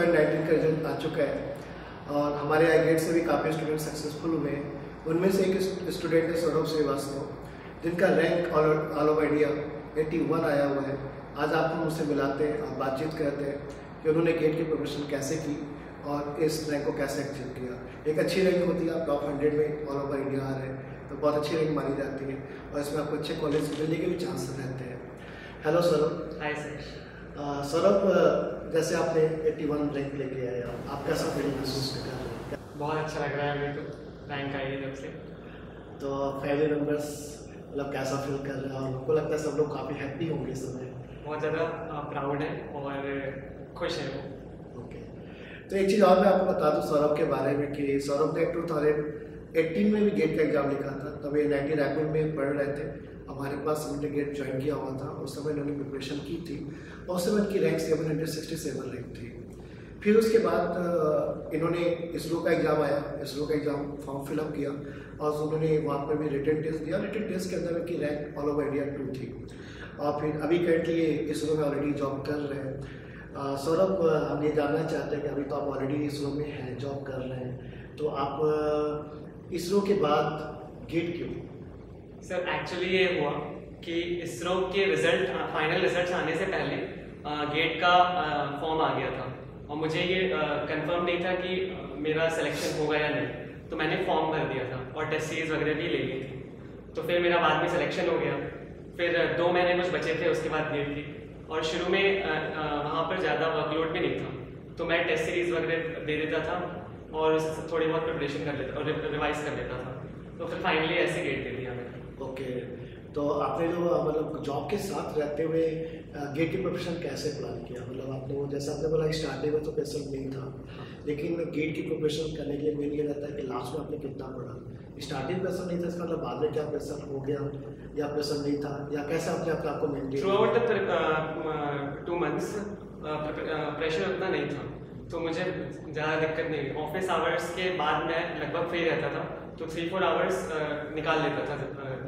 2019 का रिजल्ट आ चुका है और हमारे आई गेट से भी काफ़ी स्टूडेंट सक्सेसफुल हुए हैं। उनमें से एक स्टूडेंट है सौरभ श्रीवास्तव, जिनका रैंक ऑल ओवर इंडिया 81 आया हुआ है। आज आपको मुझसे मिलाते हैं और बातचीत करते हैं कि उन्होंने गेट की प्रिपरेशन कैसे की और इस रैंक को कैसे अचीव किया। एक अच्छी रैंक होती है, आप टॉप 100 में ऑल ओवर इंडिया आ रहे हैं तो बहुत अच्छी रैंक मानी जाती है और इसमें आपको अच्छे कॉलेज मिलने के भी चांस रहते हैं। Hello Saurabh. Hi sir. Saurabh, जैसे आपने 81 रैंक लेके आए, आप कैसा फील महसूस कर रहे हैं? बहुत अच्छा लग रहा है मेरे को, रैंक आई है जब से। तो फैमिली मेम्बर्स मतलब कैसा फील कर रहे हैं और हमको लगता है सब लोग काफ़ी हैप्पी होंगे इस समय? बहुत ज़्यादा प्राउड है और खुश है वो। ओके, तो एक चीज़ और मैं आपको बता दूँ सौरभ के बारे में कि सौरभ ने 2018 में भी गेट का एग्ज़ाम लिखा था। तब ये 90 रैपिड में पढ़ रहे थे, हमारे पास हमने गेट ज्वाइन किया हुआ था। उस समय इन्होंने प्रिपरेशन की थी और उस समय इनकी रैंक 767 रैंक थी। फिर उसके बाद इन्होंने इसरो का एग्ज़ाम आया, इसरो का एग्ज़ाम फॉर्म फिलअप किया और उन्होंने वहाँ पर भी रिटन टेस्ट दिया। रिटन टेस्ट के अंदर इनकी रैंक ऑल ओवर इंडिया 2 थी और फिर अभी करंटली इसरो में ऑलरेडी जॉब कर रहे हैं। सौरभ, हम ये जानना चाहते हैं कि अभी तो आप ऑलरेडी इसरो में हैं, जॉब कर रहे हैं, तो आप इसरो के बाद गेट क्यों? सर एक्चुअली ये हुआ कि इसरो के रिजल्ट फाइनल रिजल्ट आने से पहले गेट का फॉर्म आ गया था और मुझे ये कंफर्म नहीं था कि मेरा सिलेक्शन होगा या नहीं, तो मैंने फॉर्म भर दिया था और टेस्ट सीरीज वगैरह भी ले ली थी। तो फिर मेरा बाद में सिलेक्शन हो गया। फिर 2 महीने कुछ बचे थे उसके बाद गेट की, और शुरू में वहाँ पर ज़्यादा वर्कलोड भी नहीं था, तो मैं टेस्ट सीरीज वगैरह दे देता था और थोड़ी बहुत प्रिपरेशन कर लेता और रिवाइज कर लेता था। तो फिर फाइनली ऐसे गेट दे दिया मैंने। ओके, तो आपने जो मतलब जॉब के साथ रहते हुए गेट की प्रिपरेशन कैसे प्लान किया? मतलब आपने वो जैसा आपने बोला स्टार्टिंग में तो प्रेशर नहीं था, लेकिन गेट की प्रिपरेशन करने के लिए मेन ये रहता है कि लास्ट में आपने कितना पढ़ा। स्टार्टिंग प्रेशर नहीं था, इसका मतलब बाद में क्या प्रेशर हो गया या प्रेशर नहीं था, या कैसे आपने अपने आपको maintain? Through out the 2 months pressure उतना नहीं था, तो मुझे ज़्यादा दिक्कत नहीं हुई। ऑफिस आवर्स के बाद मैं लगभग फ्री रहता था, तो 3-4 आवर्स निकाल लेता था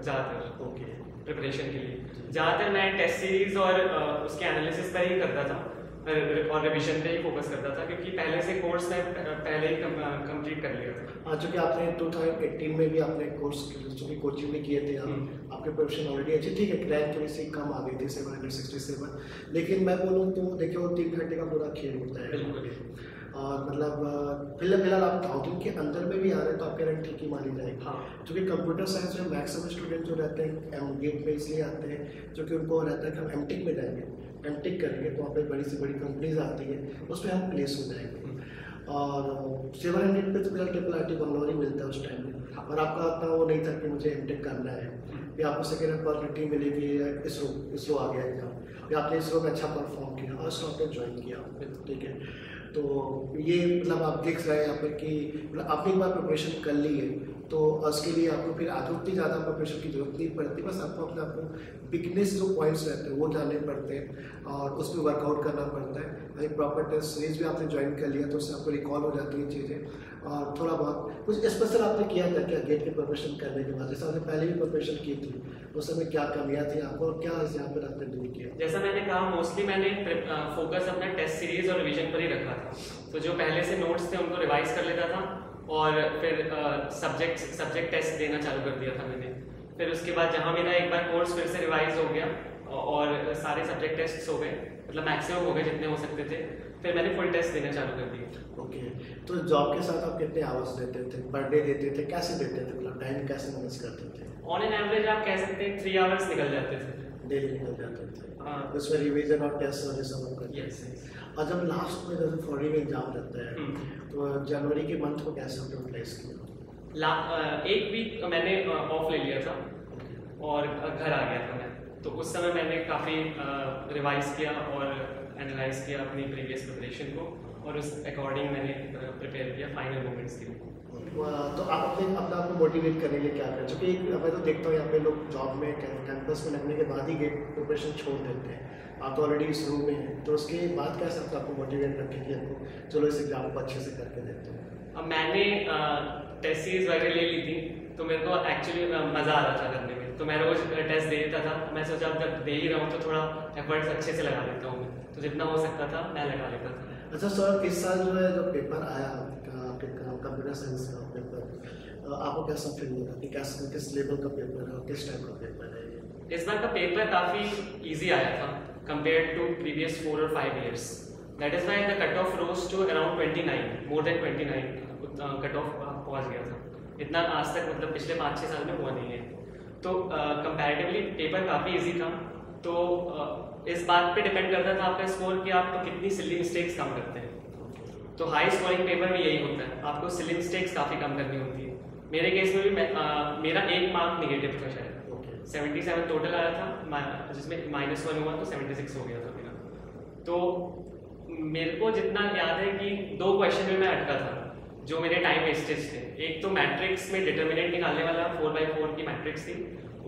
ज़्यादातर। ओके, प्रिपरेशन के लिए ज़्यादातर मैं टेस्ट सीरीज और उसके एनालिसिस पर ही करता था और रिवीजन पे ही फोकस करता था, क्योंकि पहले से कोर्स मैं पहले ही कंप्लीट कर लिया था। हाँ, चूँकि आपने 2018 में भी आपने कोर्स चूँकि कोचिंग भी किए थे, आपकी प्रिपरेशन ऑलरेडी अच्छी, ठीक है, रैंक थोड़ी सी कम आ गई थी 767, लेकिन मैं बोलूँ तो देखिए वो 3 घंटे का पूरा खेल होता है। बिल्कुल। और मतलब फिलहाल आप 1000 के अंदर में भी आ रहे हैं तो आपके रैंक ठीक ही मानी जाएगी। हाँ, क्योंकि कंप्यूटर साइंस में मैक्सिमम स्टूडेंट जो रहते हैं गेट में इसलिए आते हैं क्योंकि उनको रहता है कि हम एमटेक में जाएंगे, एमटेक करेंगे तो वहाँ पे बड़ी से बड़ी कंपनीज आती है, उसमें हम प्लेस हो जाएंगे। और 700 पे तो फिलहाल ट्रिपल बंगलौर ही मिलता है उस टाइम में, और आपका उतना वो नहीं था कि मुझे एमटेक करना है, या आपको सेकेंड अपॉर्चुनिटी मिलेगी या इसरो आ गया एग्जाम, या आपने इसरो में अच्छा परफॉर्म किया और इसरो आपने ज्वाइन किया, ठीक है। तो ये मतलब आप देख रहे हैं यहाँ पर कि मतलब आपने एक बार प्रिपरेशन कर ली है तो उसके लिए आपको फिर आगे उतनी ज़्यादा प्रिपरेशन की जरूरत नहीं पड़ती, बस आपको अपने आप को वीकनेस जो पॉइंट्स रहते हैं वो जानने पड़ते हैं और उस पर वर्कआउट करना पड़ता है। एक प्रॉपर टेस्ट सीरीज भी आपने ज्वाइन कर लिया तो उससे आपको रिकॉल हो जाती है चीज़ें, और थोड़ा बहुत कुछ स्पेशल आपने किया था क्या गेट की प्रिपरेशन करने के बाद? जैसे आपने पहले भी प्रिपरेशन की थी, उस समय क्या कमियाँ थी आपको, क्या यहाँ पर आपने दूर किया? जैसा मैंने कहा, मोस्टली मैंने फोकस अपना टेस्ट सीरीज और रिवीजन पर ही रखा था। तो जो पहले से नोट्स थे उनको रिवाइज कर लेता था और फिर सब्जेक्ट टेस्ट देना चालू कर दिया था मैंने। फिर उसके बाद जहाँ मेरा एक बार कोर्स फिर से रिवाइज हो गया और सारे सब्जेक्ट टेस्ट हो गए, मतलब मैक्सिमम हो गए जितने हो सकते थे, फिर मैंने फुल टेस्ट देना चालू कर दिया। ओके, तो जॉब के साथ आप कितने आवर्स देते थे, पर डे देते थे, कैसे देते थे, मतलब टाइम कैसे मैनेज करते थे? ऑन एन एवरेज आप कह सकते हैं 3 आवर्स निकल जाते थे, डेली निकल जाते थे। हाँ, उसमें रिवीजन और टेस्ट और ये सब करते यस। और जब लास्ट में जैसे फरवरी में एग्जाम रहता है तो जनवरी के मंथ को कैसे आपने यूटिलाइज किया? 1 वीक मैंने ऑफ ले लिया था और घर आ गया था मैं, तो उस समय मैंने काफ़ी रिवाइज किया और एनालाइज किया अपनी प्रीवियस प्रिपरेशन को और उस अकॉर्डिंग मैंने प्रिपेयर किया फाइनल मोमेंट्स के लिए। तो आप अपने आप को मोटिवेट करने के लिए क्या करें? क्योंकि मैं तो देखता हूँ यहाँ पे लोग जॉब में कैंपस में लगने के बाद ही गेट प्रिपरेशन छोड़ देते हैं। आप तो ऑलरेडी इस रूम में हैं, तो उसके बाद कैसे आपको मोटिवेट रखें कि आपको चलो इस एग्जाम को अच्छे से करके देते हैं? अब मैंने टेस्ट सीरीज वगैरह ले ली थी तो मेरे को एक्चुअली मज़ा आ रहा था करने में, तो मैं रोज़ टेस्ट दे देता था। मैं सोचा अब जब दे ही रहा हूँ तो थोड़ा एफर्ट्स अच्छे से लगा लेता हूँ, तो जितना हो सकता था मैं लगा लेता था। अच्छा सर, इस साल जो है जो पेपर आया आपके कंप्यूटर साइंस का पेपर, आपको कैसा फील हुआ कि किस लेवल का पेपर है और किस टाइप का पेपर है ये? इस बार का पेपर काफ़ी इजी आया था कंपेयर टू प्रीवियस 4 और 5 years. That is why the cut off rose to around 29, more than 29 cut off पहुंच गया था. इतना आज तक मतलब पिछले 5-6 साल में हुआ नहीं है. तो कंपैरेटिवली पेपर काफ़ी इजी था. तो इस बात पे डिपेंड करता था आपका स्कोर कि आप कितनी सिली मिस्टेक्स कम करते हैं. तो हाई स्कोरिंग पेपर में यही होता है, आपको सिली मिस्टेक्स काफ़ी कम करनी होती है. मेरे केस में भी मेरा 1 मार्क निगेटिव था शायद. 77 टोटल आया था, जिसमें -1 हुआ तो 76 हो गया था मेरा. तो मेरे को जितना याद है कि 2 क्वेश्चन में मैं अटका था जो मेरे टाइम वेस्टेज थे. एक तो मैट्रिक्स में डिटर्मिनेंट निकालने वाला 4x4 की मैट्रिक्स थी,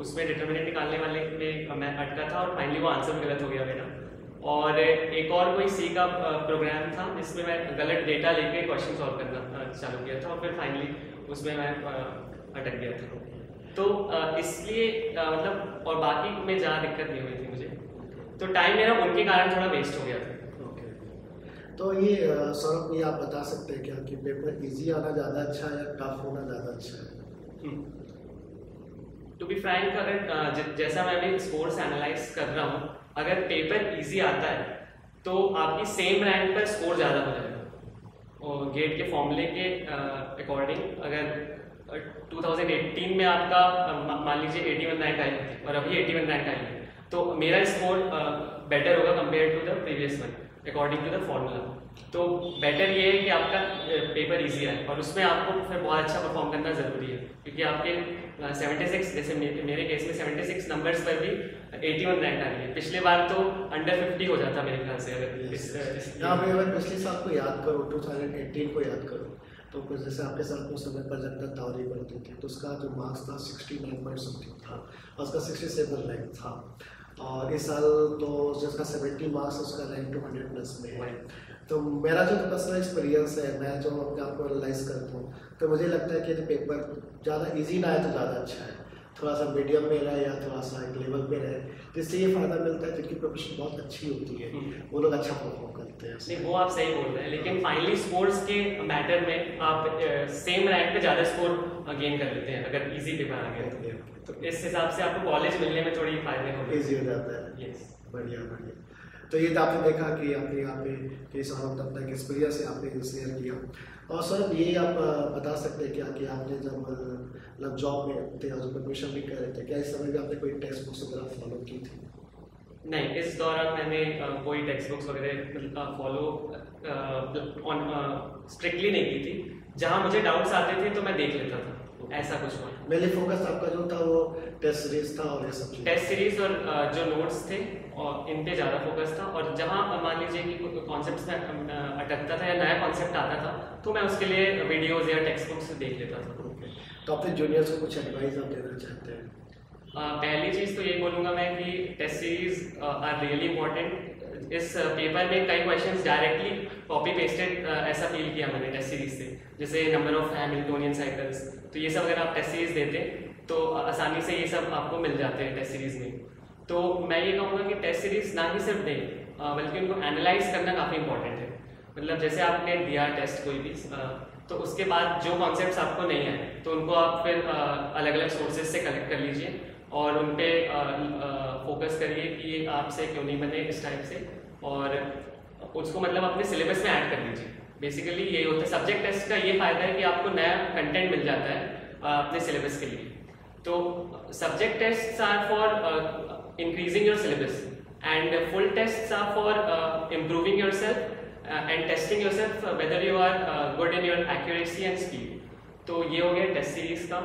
उसमें डिटर्मिनेंट निकालने वाले में मैं अटका था और फाइनली वो आंसर भी गलत हो गया मेरा. और एक और कोई सी का प्रोग्राम था जिसमें मैं गलत डेटा लेके क्वेश्चन सॉल्व करना चालू किया था और फिर फाइनली उसमें मैं अटक गया था. तो इसलिए मतलब और बाकी में ज़्यादा दिक्कत नहीं हुई थी मुझे. तो टाइम मेरा उनके कारण थोड़ा वेस्ट हो गया था. तो ये सौरभ, ये आप बता सकते हैं क्या कि पेपर इजी आना ज़्यादा अच्छा है या टफ होना ज़्यादा अच्छा है? टू बी फ्रैंक, अगर जैसा मैं अभी स्कोर्स एनालाइज कर रहा हूँ, अगर पेपर इजी आता है तो आपकी सेम रैंक पर स्कोर ज़्यादा हो जाएगा. और गेट के फॉर्मूले के अकॉर्डिंग अगर 2018 में आपका मान लीजिए 81 रैंक आई और अभी 81 रैंक आई है, तो मेरा स्कोर बेटर होगा compare to the previous one according to the formula. तो बेटर ये है कि आपका पेपर इजी है और उसमें आपको फिर बहुत अच्छा परफॉर्म करना ज़रूरी है, क्योंकि आपके 76, जैसे मेरे केस में 76 नंबर्स पर भी 81 रैंक आ रही है. पिछले बार तो अंडर 50 हो जाता मेरे ख्याल से. अगर अगर पिछले साल को याद करो, 2018 को याद करो, तो कुछ जैसे आपके साथ उस समय पर जब तक दावरी बढ़ती थी तो उसका जो मार्क्स था 69 था और उसका 67 रैंक था. और इस साल तो जिसका 70 मार्क्स उसका रैंक 200+ में है. तो मेरा जो पर्सनल एक्सपीरियंस है, मैं जो अपने आप को एनालाइज करता हूँ, तो मुझे लगता है कि यदि पेपर ज़्यादा इजी ना है तो ज़्यादा अच्छा है. थोड़ा सा मीडियम में रहे या थोड़ा सा एक लेवल पे रहे, जिससे ये फ़ायदा मिलता है जिनकी प्रोफेशन बहुत अच्छी होती है वो लोग अच्छा परफॉर्म करते हैं. नहीं, वो आप सही बोल रहे हैं, लेकिन फाइनली स्कोर्स के मैटर में आप सेम रैंक पे ज़्यादा स्कोर गेन कर लेते हैं अगर इजी पेपर आ गया. तो इस हिसाब से आपको कॉलेज मिलने में थोड़ी फायदे होंगे, ईजी हो जाता है. यस, बढ़िया बढ़िया. तो ये तो आपने देखा कि आपने यहाँ पे किस तब तक एक्सपीरियंस है आपने शेयर किया. और सर ये आप बता सकते हैं क्या कि आपने जब मतलब जॉब में थे और प्रिपरेशन भी कर रहे थे, क्या इस समय भी आपने कोई टेक्स्ट बुक्स वगैरह फॉलो की थी? नहीं, इस दौरान मैंने कोई टेक्स्ट बुक्स वगैरह फॉलो स्ट्रिक्टली नहीं की थी. जहाँ मुझे डाउट्स आते थे तो मैं देख लेता था, ऐसा कुछ हुआ. मेनली फोकस आपका जो था वो टेस्ट सीरीज था और ये सब चीज़, टेस्ट सीरीज और जो नोट्स थे और इन पे ज़्यादा फोकस था. और जहाँ मान लीजिए कि कॉन्सेप्ट्स में अटकता था या नया कॉन्सेप्ट आता था तो मैं उसके लिए वीडियोज़ या टेक्स्ट बुक्स देख लेता था. तो अपने जूनियर्स को कुछ एडवाइस आप देना चाहते हैं? पहली चीज़ तो ये बोलूँगा मैं कि test series are really important. इस पेपर में कई क्वेश्चंस डायरेक्टली कॉपी पेस्टेड ऐसा फील किया मैंने टेस्ट सीरीज से, जैसे नंबर ऑफ हैमिल्टोनियन साइकिल्स. तो ये सब अगर आप टेस्ट सीरीज देते तो आसानी से ये सब आपको मिल जाते हैं टेस्ट सीरीज में. तो मैं ये कहूँगा कि टेस्ट सीरीज ना ही सिर्फ दें बल्कि उनको एनालाइज करना काफ़ी इंपॉर्टेंट है. मतलब जैसे आपने दिया टेस्ट कोई भी, तो उसके बाद जो कॉन्सेप्ट्स आपको नहीं है तो उनको आप फिर अलग अलग सोर्सेज से कलेक्ट कर लीजिए और उन पर फोकस करिए कि ये आपसे क्यों नहीं बने इस टाइप से, और उसको मतलब अपने सिलेबस में ऐड कर लीजिए. बेसिकली ये होता है सब्जेक्ट टेस्ट का. ये फायदा है कि आपको नया कंटेंट मिल जाता है अपने सिलेबस के लिए. तो subject tests are for increasing your syllabus and full tests are for improving yourself and testing yourself whether you are good in your accuracy and speed. तो ये हो गया टेस्ट सीरीज का.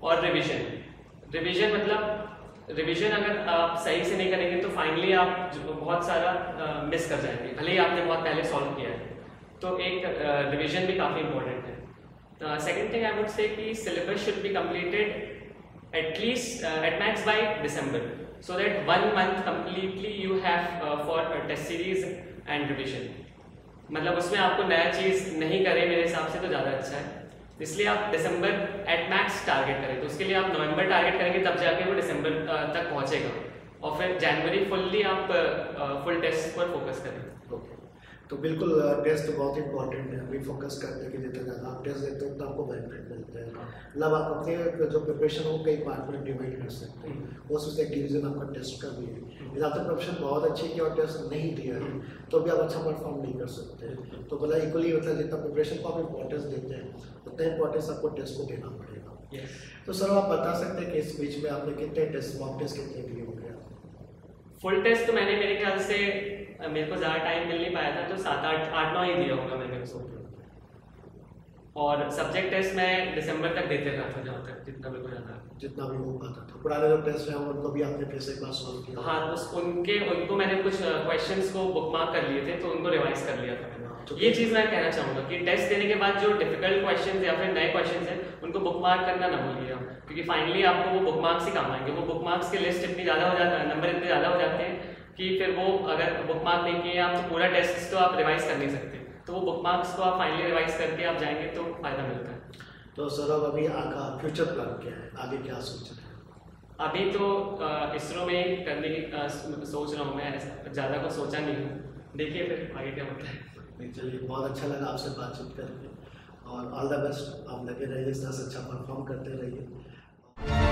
और revision मतलब revision अगर आप सही से नहीं करेंगे तो फाइनली आप बहुत सारा मिस कर जाएंगे, भले ही आपने बहुत पहले सॉल्व किया है. तो एक रिवीजन भी काफ़ी इंपॉर्टेंट है. Second thing I would say कि syllabus should be completed at least at max by December, so that 1 month completely you have for test series and revision. मतलब उसमें आपको नया चीज़ नहीं करे मेरे हिसाब से तो ज़्यादा अच्छा है. इसलिए आप दिसंबर एट मैक्स टारगेट करें. तो उसके लिए आप नवंबर टारगेट करेंगे तब जाके वो दिसंबर तक पहुंचेगा और फिर जनवरी फुल्ली आप फुल टेस्ट पर फोकस करें. तो बिल्कुल टेस्ट बहुत इंपॉर्टेंट है। अभी फोकस करते हैं कि जितना ज़्यादा आप टेस्ट देते हो उतना आपको बेनिफिट मिलते हैं। मतलब आप अपने जो प्रिपरेशन हो कई पार्ट में डिवाइड कर सकते हैं। वो सोचते हैं डिवीजन आपका टेस्ट का भी है। यदि आपने प्रिपरेशन बहुत अच्छी की और टेस्ट नहीं दिया है तो भी आप अच्छा परफॉर्म नहीं कर सकते। तो बोला इक्वली मतलब जितना प्रिपरेशन को आप इंपॉर्टेंस देते हैं उतना इंपॉर्टेंस आपको टेस्ट को देना पड़ेगा। तो सर आप बता सकते हैं कि इस बीच में आपने कितने टेस्ट मॉक टेस्ट कितने दिए होंगे? फुल टेस्ट तो मैंने मेरे ख्याल से मेरे को ज़्यादा टाइम मिल नहीं पाया था, तो 7-8-9 ही दिया होगा मैंने उसको। और सब्जेक्ट टेस्ट मैं दिसंबर तक देते रहा था, जहाँ तक जितना मेरे को याद है, जितना भी हो पाता था। पुराने जो टेस्ट हैं उनको भी आपने फिर से एक बार सॉल्व किया? हाँ, उनको मैंने कुछ क्वेश्चंस को बुकमार्क कर लिए थे, तो उनको रिवाइज कर लिया था मैंने। ये चीज़ मैं कहना चाहूँगा कि टेस्ट देने के बाद जो डिफिकल्ट क्वेश्चंस या फिर नए क्वेश्चंस हैं उनको बुकमार्क करना ना भूलिए आप, क्योंकि फाइनली आपको वो बुकमार्क्स ही काम आएंगे। वो बुकमार्क्स की लिस्ट इतनी ज़्यादा हो जाता है, नंबर इतने ज़्यादा हो जाते हैं कि फिर वो अगर बुकमार्क नहीं किए आप तो पूरा टेस्ट तो आप रिवाइज कर नहीं सकते। तो वो बुकमार्क्स को आप फाइनली रिवाइज करके आप जाएंगे तो फायदा मिलता है। तो सर अब अभी आपका फ्यूचर प्लान क्या है, आगे क्या सोच रहे हैं? अभी तो इसरो में करने की सोच रहा हूँ मैं, ज़्यादा कुछ सोचा नहीं हूँ, देखिए फिर आगे क्या होता है। नहीं, चलिए बहुत अच्छा लगा आपसे बातचीत करके और ऑल द बेस्ट। आप लगे रहिए, इस तरह से अच्छा परफॉर्म करते रहिए।